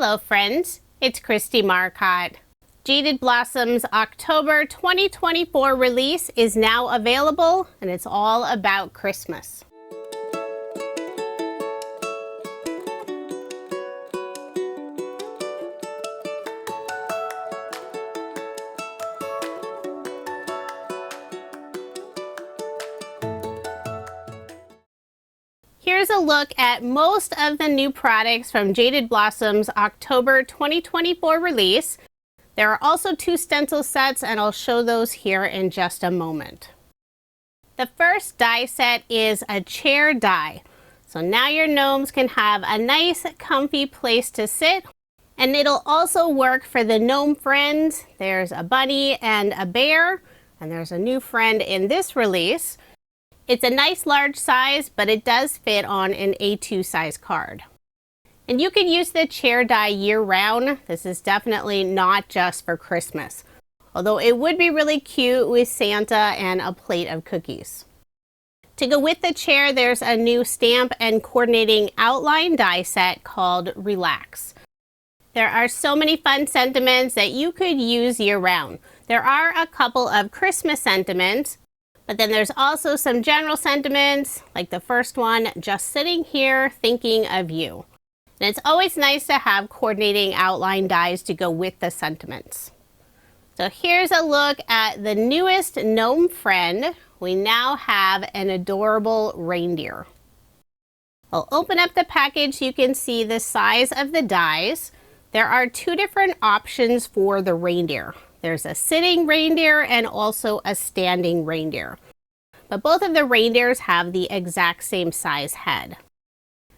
Hello friends, it's Kristie Marcotte. Jaded Blossom's October 2024 release is now available, and it's all about Christmas. Here's a look at most of the new products from Jaded Blossom's October 2024 release. There are also 2 stencil sets, and I'll show those here in just a moment. The first die set is a chair die. So now your gnomes can have a nice comfy place to sit, and it'll also work for the gnome friends. There's a bunny and a bear, and there's a new friend in this release. It's a nice large size, but it does fit on an A2 size card. And you can use the chair die year-round. This is definitely not just for Christmas, although it would be really cute with Santa and a plate of cookies. To go with the chair, there's a new stamp and coordinating outline die set called Relax. There are so many fun sentiments that you could use year-round. There are a couple of Christmas sentiments, but then there's also some general sentiments, like the first one, just sitting here thinking of you. And it's always nice to have coordinating outline dies to go with the sentiments. So here's a look at the newest gnome friend. We now have an adorable reindeer. I'll open up the package so you can see the size of the dies. There are 2 different options for the reindeer. There's a sitting reindeer and also a standing reindeer. But both of the reindeers have the exact same size head.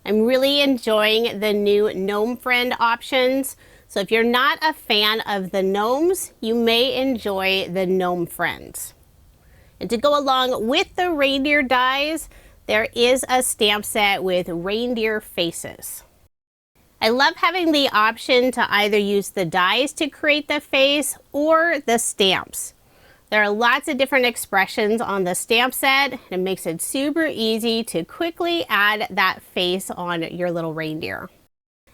I'm really enjoying the new gnome friend options. So if you're not a fan of the gnomes, you may enjoy the gnome friends. And to go along with the reindeer dies, there is a stamp set with reindeer faces. I love having the option to either use the dies to create the face or the stamps. There are lots of different expressions on the stamp set, and it makes it super easy to quickly add that face on your little reindeer.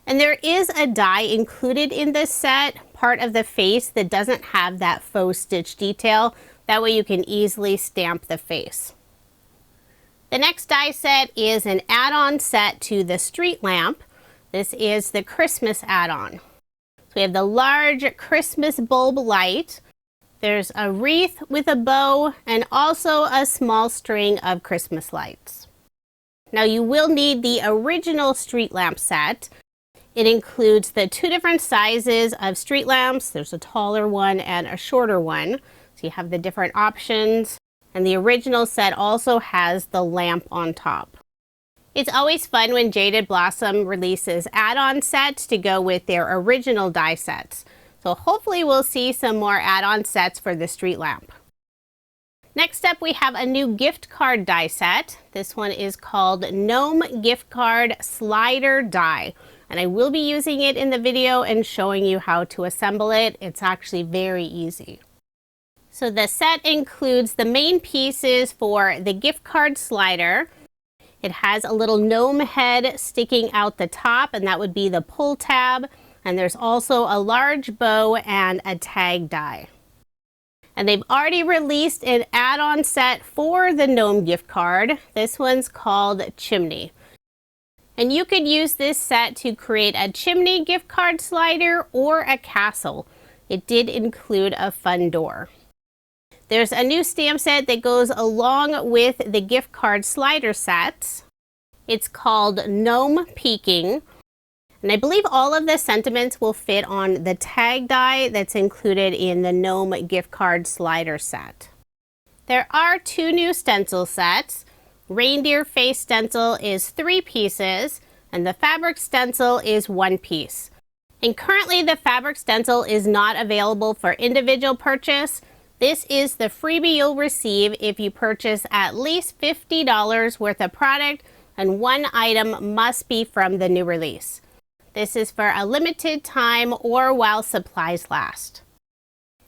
And there is a die included in this set, part of the face that doesn't have that faux stitch detail. That way you can easily stamp the face. The next die set is an add-on set to the street lamp. This is the Christmas add-on. So we have the large Christmas bulb light. There's a wreath with a bow and also a small string of Christmas lights. Now you will need the original street lamp set. It includes the 2 different sizes of street lamps. There's a taller one and a shorter one. So you have the different options. And the original set also has the lamp on top. It's always fun when Jaded Blossom releases add-on sets to go with their original die sets. So hopefully we'll see some more add-on sets for the street lamp. Next up, we have a new gift card die set. This one is called Gnome Gift Card Slider Die. And I will be using it in the video and showing you how to assemble it. It's actually very easy. So the set includes the main pieces for the gift card slider. It has a little gnome head sticking out the top, and that would be the pull tab. And there's also a large bow and a tag die. And they've already released an add-on set for the gnome gift card. This one's called Chimney. And you could use this set to create a chimney gift card slider or a castle. It did include a fun door. There's a new stamp set that goes along with the gift card slider sets. It's called Gnome Peeking. And I believe all of the sentiments will fit on the tag die that's included in the Gnome gift card slider set. There are 2 new stencil sets. Reindeer face stencil is 3 pieces, and the fabric stencil is 1 piece. And currently the fabric stencil is not available for individual purchase. This is the freebie you'll receive if you purchase at least $50 worth of product, and 1 item must be from the new release. This is for a limited time or while supplies last.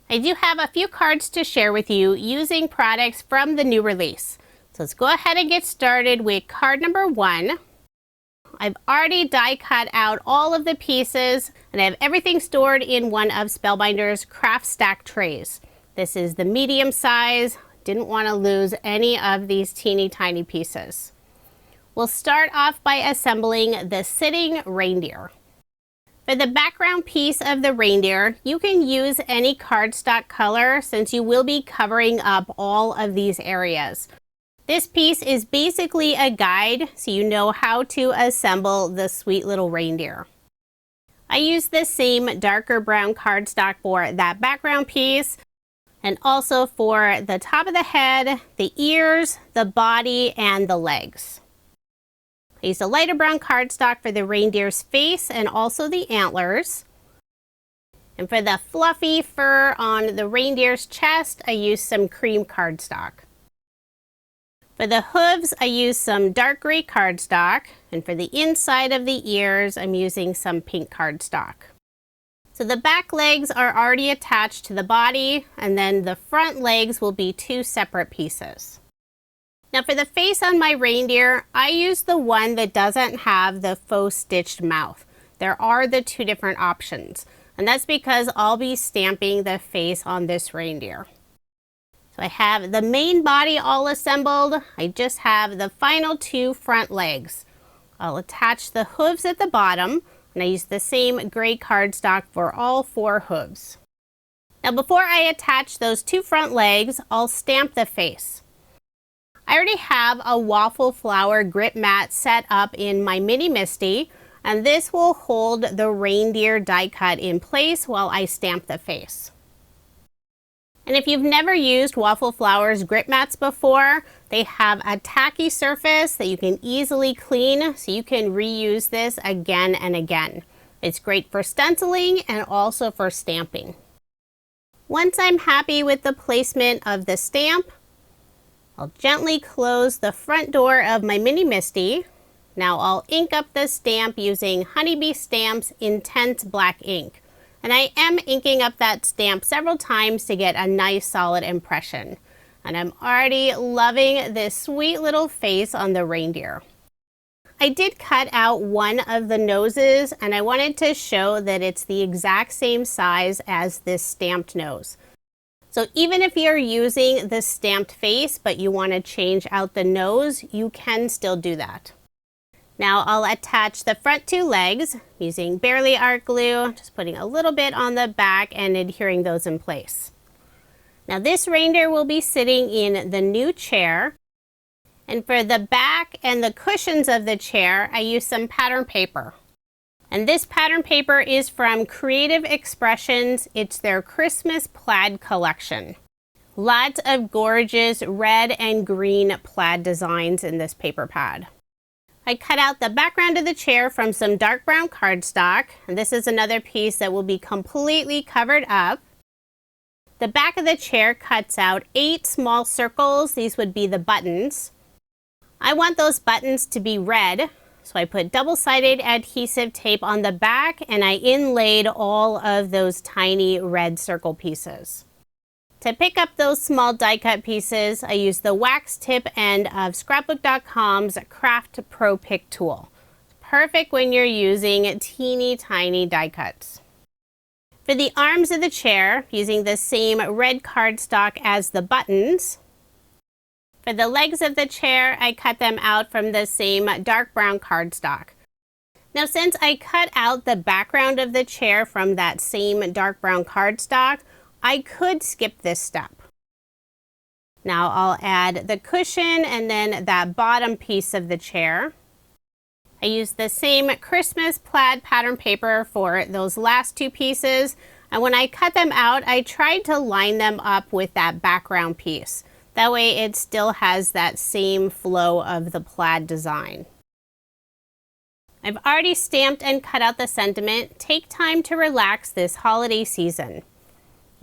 I do have a few cards to share with you using products from the new release. So let's go ahead and get started with card number 1. I've already die cut out all of the pieces, and I have everything stored in one of Spellbinder's craft stack trays. This is the medium size. Didn't want to lose any of these teeny tiny pieces. We'll start off by assembling the sitting reindeer. For the background piece of the reindeer, you can use any cardstock color since you will be covering up all of these areas. This piece is basically a guide so you know how to assemble the sweet little reindeer. I use the same darker brown cardstock for that background piece and also for the top of the head, the ears, the body, and the legs. I used a lighter brown cardstock for the reindeer's face and also the antlers. And for the fluffy fur on the reindeer's chest, I used some cream cardstock. For the hooves, I used some dark gray cardstock. And for the inside of the ears, I'm using some pink cardstock. So the back legs are already attached to the body, and then the front legs will be two separate pieces. Now for the face on my reindeer, I use the one that doesn't have the faux stitched mouth. There are the two different options, and that's because I'll be stamping the face on this reindeer. So I have the main body all assembled. I just have the final two front legs. I'll attach the hooves at the bottom, and I use the same gray cardstock for all four hooves. Now before I attach those two front legs, I'll stamp the face. I already have a waffle flower grip mat set up in my mini MISTI, and this will hold the reindeer die cut in place while I stamp the face. And if you've never used Waffle Flower's grip mats before, they have a tacky surface that you can easily clean, so you can reuse this again and again. It's great for stenciling and also for stamping. Once I'm happy with the placement of the stamp, I'll gently close the front door of my mini MISTI. Now I'll ink up the stamp using Honeybee Stamp's Intense Black ink. And I am inking up that stamp several times to get a nice solid impression. And I'm already loving this sweet little face on the reindeer. I did cut out one of the noses, and I wanted to show that it's the exact same size as this stamped nose. So even if you're using the stamped face, but you want to change out the nose, you can still do that. Now I'll attach the front two legs using Barely Art Glue, just putting a little bit on the back and adhering those in place. Now this reindeer will be sitting in the new chair. And for the back and the cushions of the chair, I use some pattern paper. And this pattern paper is from Creative Expressions. It's their Christmas plaid collection. Lots of gorgeous red and green plaid designs in this paper pad. I cut out the background of the chair from some dark brown cardstock, and this is another piece that will be completely covered up. The back of the chair cuts out 8 small circles. These would be the buttons. I want those buttons to be red. So I put double-sided adhesive tape on the back, and I inlaid all of those tiny red circle pieces. To pick up those small die cut pieces, I used the wax tip end of Scrapbook.com's Craft Pro Pick tool. Perfect when you're using teeny tiny die cuts. For the arms of the chair, using the same red cardstock as the buttons. For the legs of the chair, I cut them out from the same dark brown cardstock. Now since I cut out the background of the chair from that same dark brown cardstock, I could skip this step. Now I'll add the cushion and then that bottom piece of the chair. I used the same Christmas plaid pattern paper for those last two pieces, and when I cut them out, I tried to line them up with that background piece. That way it still has that same flow of the plaid design. I've already stamped and cut out the sentiment. Take time to relax this holiday season.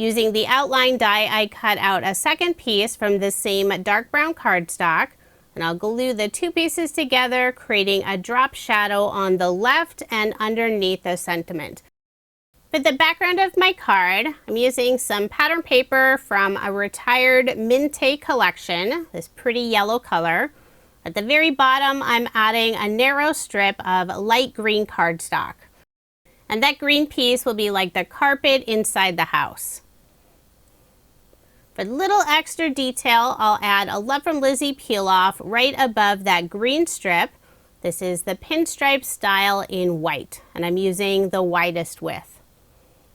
Using the outline die, I cut out a second piece from the same dark brown cardstock, and I'll glue the two pieces together, creating a drop shadow on the left and underneath the sentiment. For the background of my card, I'm using some pattern paper from a retired Minte collection, this pretty yellow color. At the very bottom, I'm adding a narrow strip of light green cardstock. And that green piece will be like the carpet inside the house. For a little extra detail, I'll add a Love from Lizi peel off right above that green strip. This is the pinstripe style in white, and I'm using the widest width.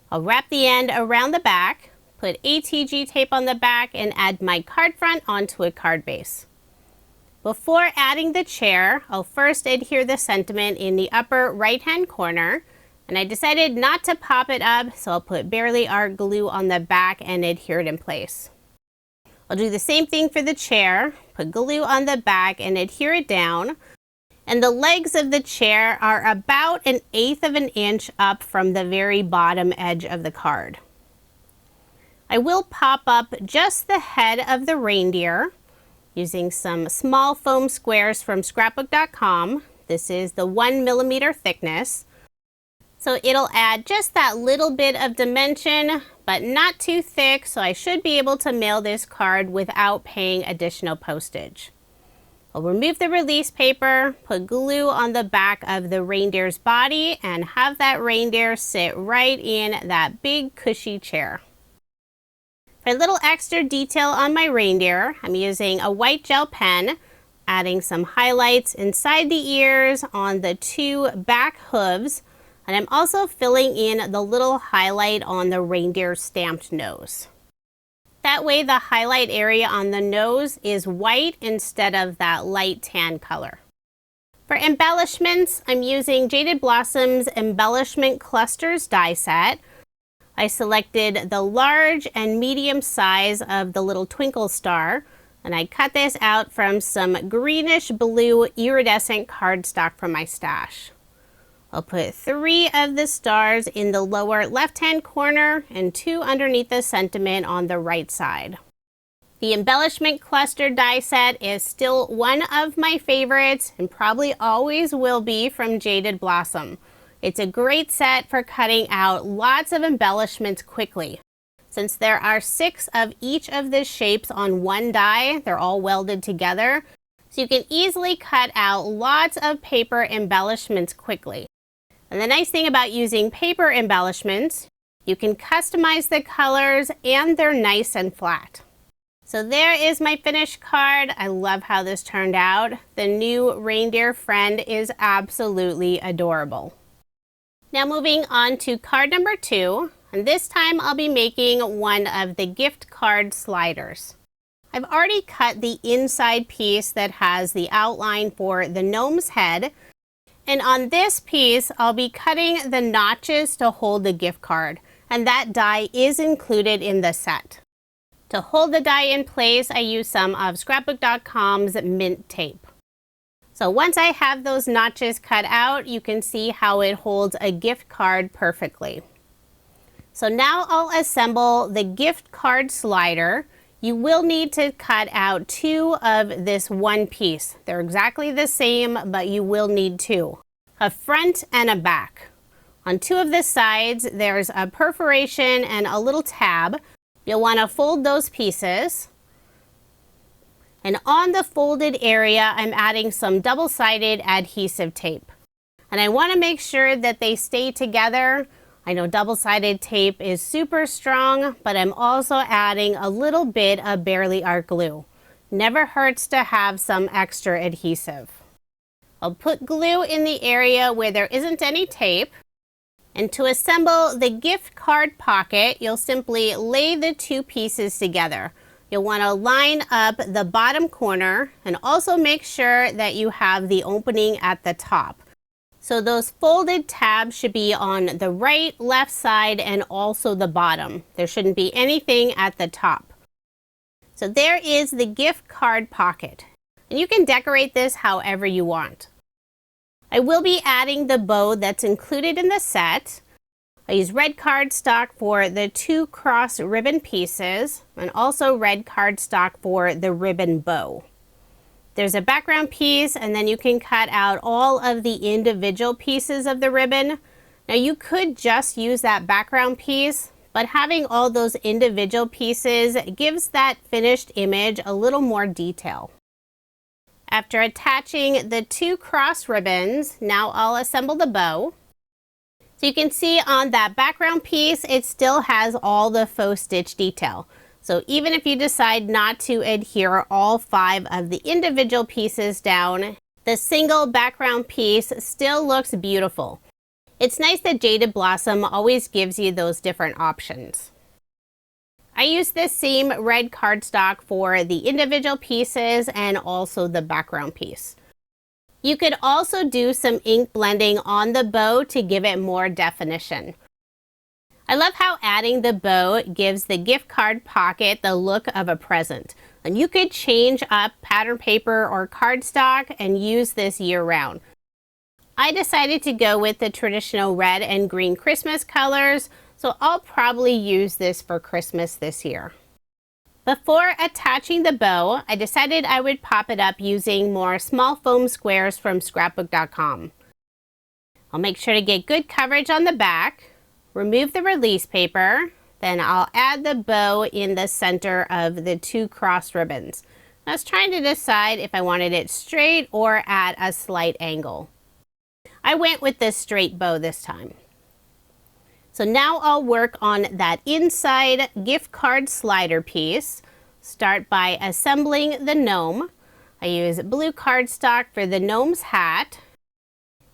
I'll wrap the end around the back, put ATG tape on the back, and add my card front onto a card base. Before adding the chair, I'll first adhere the sentiment in the upper right-hand corner, and I decided not to pop it up, so I'll put barely art glue on the back and adhere it in place. I'll do the same thing for the chair, put glue on the back and adhere it down. And the legs of the chair are about 1/8 of an inch up from the very bottom edge of the card. I will pop up just the head of the reindeer using some small foam squares from scrapbook.com. This is the 1 millimeter thickness. So it'll add just that little bit of dimension, but not too thick, so I should be able to mail this card without paying additional postage. I'll remove the release paper, put glue on the back of the reindeer's body, and have that reindeer sit right in that big cushy chair. For a little extra detail on my reindeer, I'm using a white gel pen, adding some highlights inside the ears on the 2 back hooves, and I'm also filling in the little highlight on the reindeer's stamped nose. That way the highlight area on the nose is white instead of that light tan color. For embellishments, I'm using Jaded Blossom's Embellishment Cluster Die set. I selected the large and medium size of the little twinkle star, and I cut this out from some greenish blue iridescent cardstock from my stash. I'll put 3 of the stars in the lower left-hand corner and 2 underneath the sentiment on the right side. The Embellishment Cluster Die set is still one of my favorites and probably always will be from Jaded Blossom. It's a great set for cutting out lots of embellishments quickly. Since there are 6 of each of the shapes on one die, they're all welded together, so you can easily cut out lots of paper embellishments quickly. And the nice thing about using paper embellishments, you can customize the colors and they're nice and flat. So there is my finished card. I love how this turned out. The new reindeer friend is absolutely adorable. Now moving on to card number 2, and this time I'll be making one of the gift card sliders. I've already cut the inside piece that has the outline for the gnome's head. And on this piece, I'll be cutting the notches to hold the gift card, and that die is included in the set. To hold the die in place, I use some of scrapbook.com's mint tape. So once I have those notches cut out, you can see how it holds a gift card perfectly. So now I'll assemble the gift card slider. You will need to cut out 2 of this one piece. They're exactly the same, but you will need 2. A front and a back. On 2 of the sides, there's a perforation and a little tab. You'll want to fold those pieces. And on the folded area, I'm adding some double-sided adhesive tape. And I want to make sure that they stay together. I know double-sided tape is super strong, but I'm also adding a little bit of barely art glue. Never hurts to have some extra adhesive. I'll put glue in the area where there isn't any tape. And to assemble the gift card pocket, you'll simply lay the 2 pieces together. You'll want to line up the bottom corner and also make sure that you have the opening at the top. So those folded tabs should be on the right, left side, and also the bottom. There shouldn't be anything at the top. So there is the gift card pocket. And you can decorate this however you want. I will be adding the bow that's included in the set. I use red cardstock for the 2 cross ribbon pieces and also red cardstock for the ribbon bow. There's a background piece, and then you can cut out all of the individual pieces of the ribbon. Now you could just use that background piece, but having all those individual pieces gives that finished image a little more detail. After attaching the 2 cross ribbons, now I'll assemble the bow. So you can see on that background piece, it still has all the faux stitch detail. So even if you decide not to adhere all 5 of the individual pieces down, the single background piece still looks beautiful. It's nice that Jaded Blossom always gives you those different options. I use this same red cardstock for the individual pieces and also the background piece. You could also do some ink blending on the bow to give it more definition. I love how adding the bow gives the gift card pocket the look of a present. And you could change up pattern paper or cardstock and use this year-round. I decided to go with the traditional red and green Christmas colors, so I'll probably use this for Christmas this year. Before attaching the bow, I decided I would pop it up using more small foam squares from scrapbook.com. I'll make sure to get good coverage on the back, remove the release paper, then I'll add the bow in the center of the 2 cross ribbons. I was trying to decide if I wanted it straight or at a slight angle. I went with this straight bow this time. So now I'll work on that inside gift card slider piece. Start by assembling the gnome. I use blue cardstock for the gnome's hat.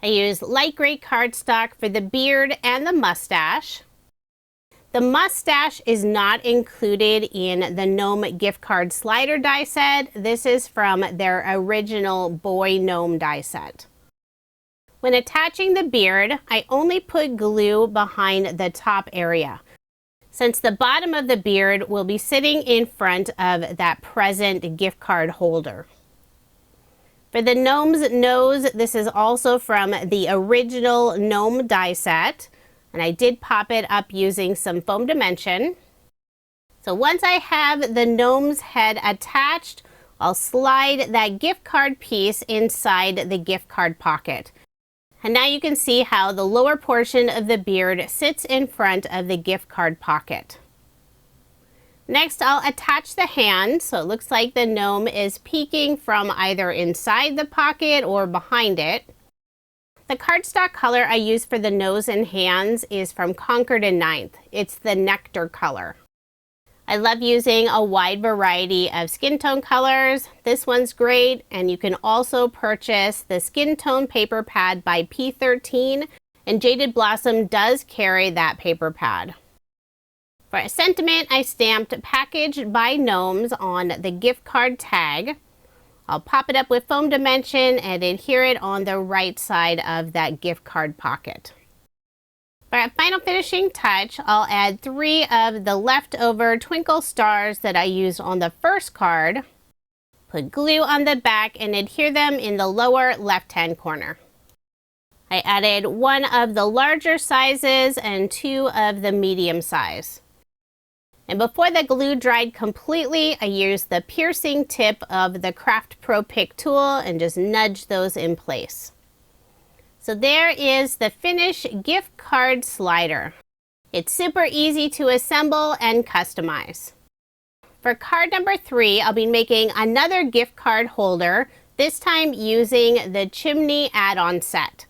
I use light gray cardstock for the beard and the mustache. The mustache is not included in the gnome gift card slider die set. This is from their original boy gnome die set. When attaching the beard, I only put glue behind the top area, since the bottom of the beard will be sitting in front of that present gift card holder. For the gnome's nose, this is also from the original gnome die set, and I did pop it up using some foam dimension. So once I have the gnome's head attached, I'll slide that gift card piece inside the gift card pocket. And now you can see how the lower portion of the beard sits in front of the gift card pocket. Next, I'll attach the hand, so it looks like the gnome is peeking from either inside the pocket or behind it. The cardstock color I use for the nose and hands is from Concord and Ninth. It's the Nectar color. I love using a wide variety of skin tone colors. This one's great, and you can also purchase the Skin Tone Paper Pad by P13, and Jaded Blossom does carry that paper pad. For a sentiment, I stamped Packaged by Gnomes on the gift card tag. I'll pop it up with foam dimension and adhere it on the right side of that gift card pocket. For a final finishing touch, I'll add 3 of the leftover twinkle stars that I used on the first card, put glue on the back and adhere them in the lower left-hand corner. I added 1 of the larger sizes and 2 of the medium size. And before the glue dried completely, I used the piercing tip of the Craft Pro Pick tool and just nudged those in place. So there is the finished gift card slider. It's super easy to assemble and customize. For card number 3, I'll be making another gift card holder, this time using the Chimney add-on set.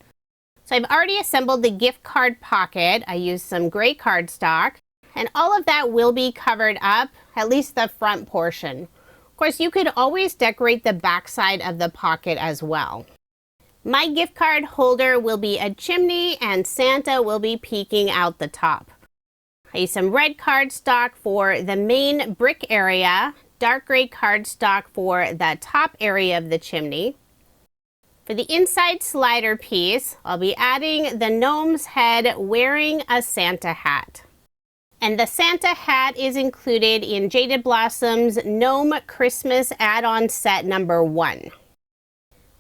So I've already assembled the gift card pocket. I used some gray cardstock. And all of that will be covered up, at least the front portion. Of course, you could always decorate the back side of the pocket as well. My gift card holder will be a chimney and Santa will be peeking out the top. I use some red cardstock for the main brick area, dark gray cardstock for the top area of the chimney. For the inside slider piece, I'll be adding the gnome's head wearing a Santa hat. And the Santa hat is included in Jaded Blossom's Gnome Christmas add-on set number 1.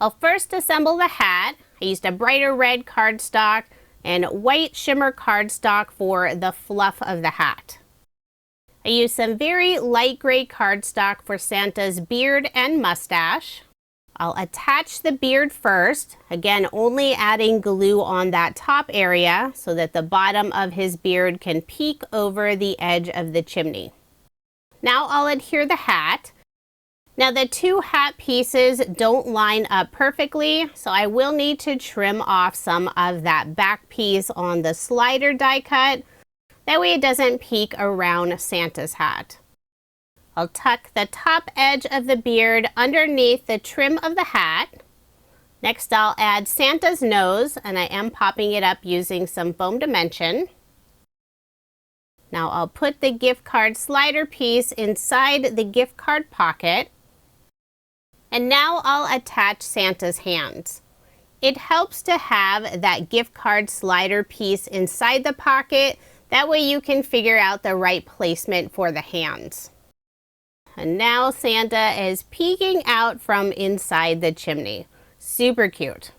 I'll first assemble the hat. I used a brighter red cardstock and white shimmer cardstock for the fluff of the hat. I used some very light gray cardstock for Santa's beard and mustache. I'll attach the beard first, again only adding glue on that top area so that the bottom of his beard can peek over the edge of the chimney. Now I'll adhere the hat. Now the two hat pieces don't line up perfectly, so I will need to trim off some of that back piece on the slider die cut. That way it doesn't peek around Santa's hat. I'll tuck the top edge of the beard underneath the trim of the hat. Next I'll add Santa's nose, and I am popping it up using some foam dimension. Now I'll put the gift card slider piece inside the gift card pocket. And now I'll attach Santa's hands. It helps to have that gift card slider piece inside the pocket. That way you can figure out the right placement for the hands. And now Santa is peeking out from inside the chimney. Super cute.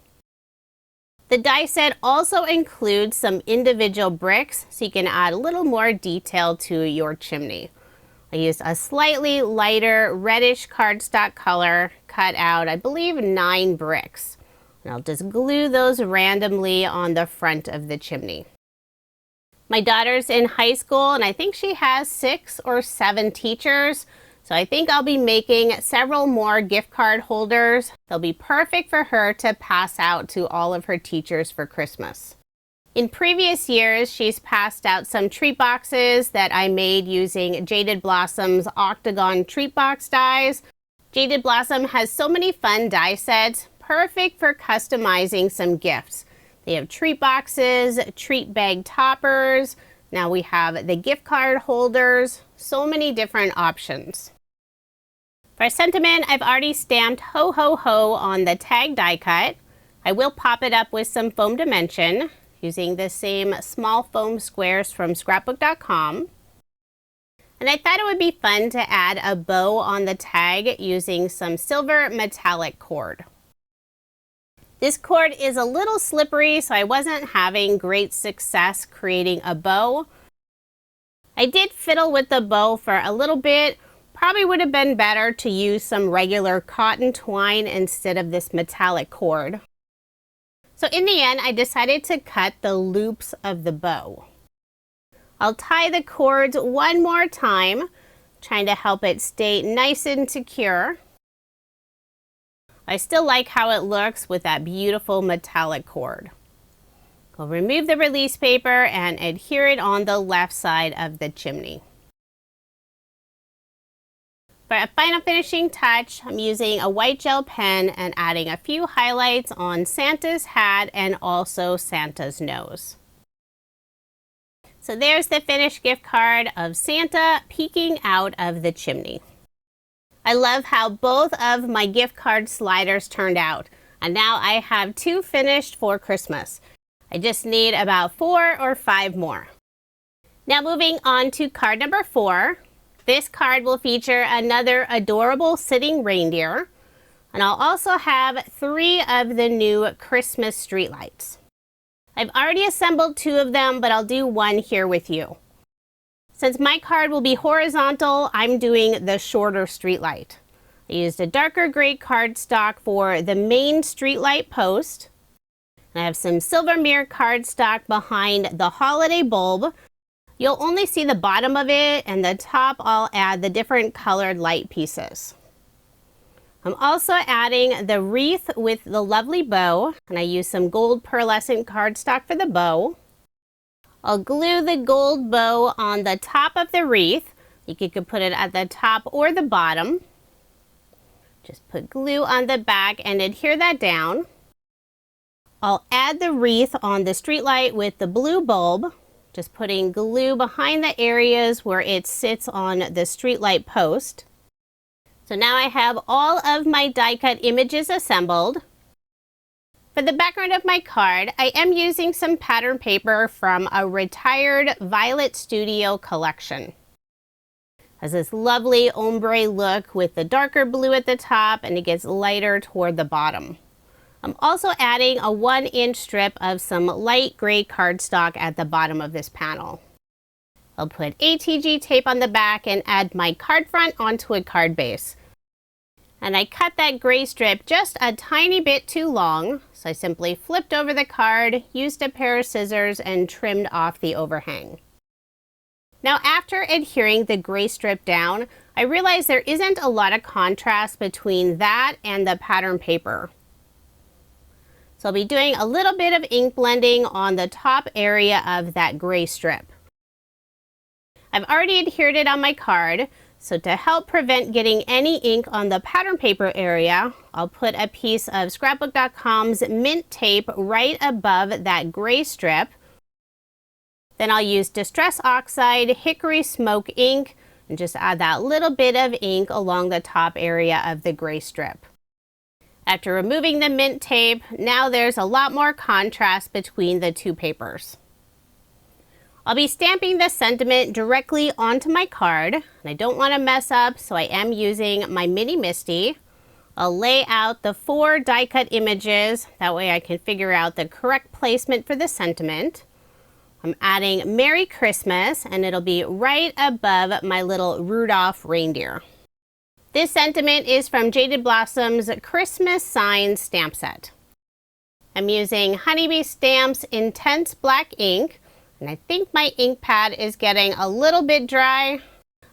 The die set also includes some individual bricks, so you can add a little more detail to your chimney. I used a slightly lighter reddish cardstock color, cut out, I believe, 9 bricks. And I'll just glue those randomly on the front of the chimney. My daughter's in high school, and I think she has 6 or 7 teachers. So I think I'll be making several more gift card holders. They'll be perfect for her to pass out to all of her teachers for Christmas. In previous years, she's passed out some treat boxes that I made using Jaded Blossom's Octagon treat box dies. Jaded Blossom has so many fun die sets, perfect for customizing some gifts. They have treat boxes, treat bag toppers. Now we have the gift card holders, so many different options. For sentiment, I've already stamped Ho Ho Ho on the tag die cut. I will pop it up with some foam dimension, using the same small foam squares from scrapbook.com. And I thought it would be fun to add a bow on the tag using some silver metallic cord. This cord is a little slippery, so I wasn't having great success creating a bow. I did fiddle with the bow for a little bit. Probably would have been better to use some regular cotton twine instead of this metallic cord. So in the end, I decided to cut the loops of the bow. I'll tie the cords one more time, trying to help it stay nice and secure. I still like how it looks with that beautiful metallic cord. I'll remove the release paper and adhere it on the left side of the chimney. For a final finishing touch, I'm using a white gel pen and adding a few highlights on Santa's hat and also Santa's nose. So there's the finished gift card of Santa peeking out of the chimney. I love how both of my gift card sliders turned out, and now I have 2 finished for Christmas. I just need about 4 or 5 more. Now moving on to card number 4. This card will feature another adorable sitting reindeer, and I'll also have 3 of the new Christmas streetlights. I've already assembled 2 of them, but I'll do one here with you. Since my card will be horizontal, I'm doing the shorter streetlight. I used a darker gray cardstock for the main streetlight post. I have some silver mirror cardstock behind the holiday bulb. You'll only see the bottom of it, and the top I'll add the different colored light pieces. I'm also adding the wreath with the lovely bow, and I use some gold pearlescent cardstock for the bow. I'll glue the gold bow on the top of the wreath. You could put it at the top or the bottom. Just put glue on the back and adhere that down. I'll add the wreath on the streetlight with the blue bulb. Just putting glue behind the areas where it sits on the streetlight post. So now I have all of my die cut images assembled. For the background of my card, I am using some pattern paper from a retired Violet Studio collection. It has this lovely ombre look with the darker blue at the top, and it gets lighter toward the bottom. I'm also adding a 1-inch strip of some light gray cardstock at the bottom of this panel. I'll put ATG tape on the back and add my card front onto a card base. And I cut that gray strip just a tiny bit too long, so I simply flipped over the card, used a pair of scissors, and trimmed off the overhang. Now after adhering the gray strip down, I I realize there isn't a lot of contrast between that and the pattern paper. So I'll be doing a little bit of ink blending on the top area of that gray strip. I've already adhered it on my card, so to help prevent getting any ink on the pattern paper area, I'll put a piece of scrapbook.com's mint tape right above that gray strip. Then I'll use Distress Oxide Hickory Smoke ink and just add that little bit of ink along the top area of the gray strip. After removing the mint tape, now there's a lot more contrast between the two papers. I'll be stamping the sentiment directly onto my card, and I don't want to mess up, so I am using my mini MISTI. I'll lay out the 4 die cut images, that way I can figure out the correct placement for the sentiment. I'm adding Merry Christmas, and it'll be right above my little Rudolph reindeer. This sentiment is from Jaded Blossom's Christmas Signs stamp set. I'm using Honeybee Stamps Intense Black ink, and I think my ink pad is getting a little bit dry.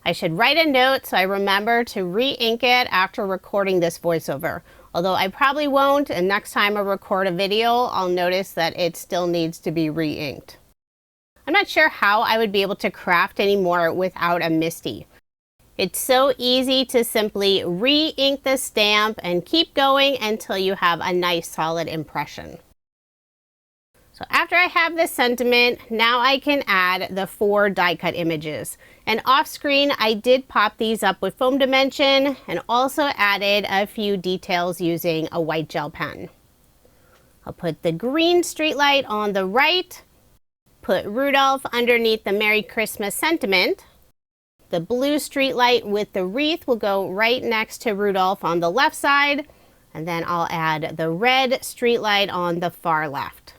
I should write a note so I remember to re-ink it after recording this voiceover. Although I probably won't, and next time I record a video, I'll notice that it still needs to be re-inked. I'm not sure how I would be able to craft anymore without a MISTI. It's so easy to simply re-ink the stamp and keep going until you have a nice solid impression. So after I have this sentiment, now I can add the 4 die cut images. And off screen, I did pop these up with foam dimension and also added a few details using a white gel pen. I'll put the green streetlight on the right, put Rudolph underneath the Merry Christmas sentiment. The blue streetlight with the wreath will go right next to Rudolph on the left side, and then I'll add the red streetlight on the far left.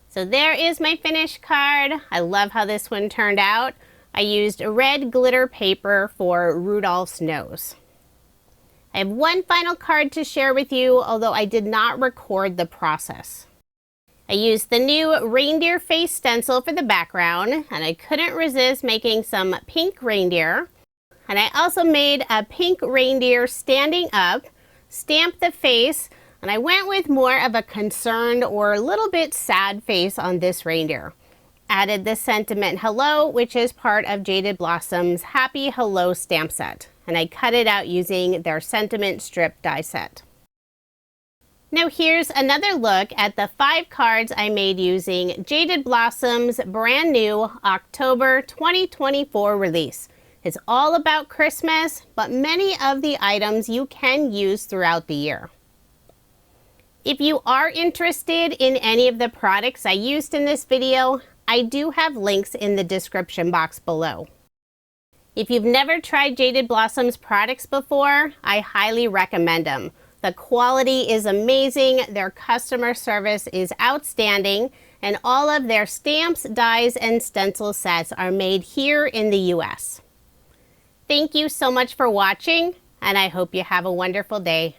So there is my finished card. I love how this one turned out. I used red glitter paper for Rudolph's nose. I have one final card to share with you, although I did not record the process. I used the new reindeer face stencil for the background, and I couldn't resist making some pink reindeer. And I also made a pink reindeer standing up, stamped the face, and I went with more of a concerned or a little bit sad face on this reindeer. Added the sentiment hello, which is part of Jaded Blossom's Happy Hello stamp set, and I cut it out using their sentiment strip die set. Now here's another look at the 5 cards I made using Jaded Blossom's brand new October 2024 release. It's all about Christmas, but many of the items you can use throughout the year. If you are interested in any of the products I used in this video, I do have links in the description box below. If you've never tried Jaded Blossom's products before, I highly recommend them. The quality is amazing, their customer service is outstanding, and all of their stamps, dies, and stencil sets are made here in the US. Thank you so much for watching, and I hope you have a wonderful day.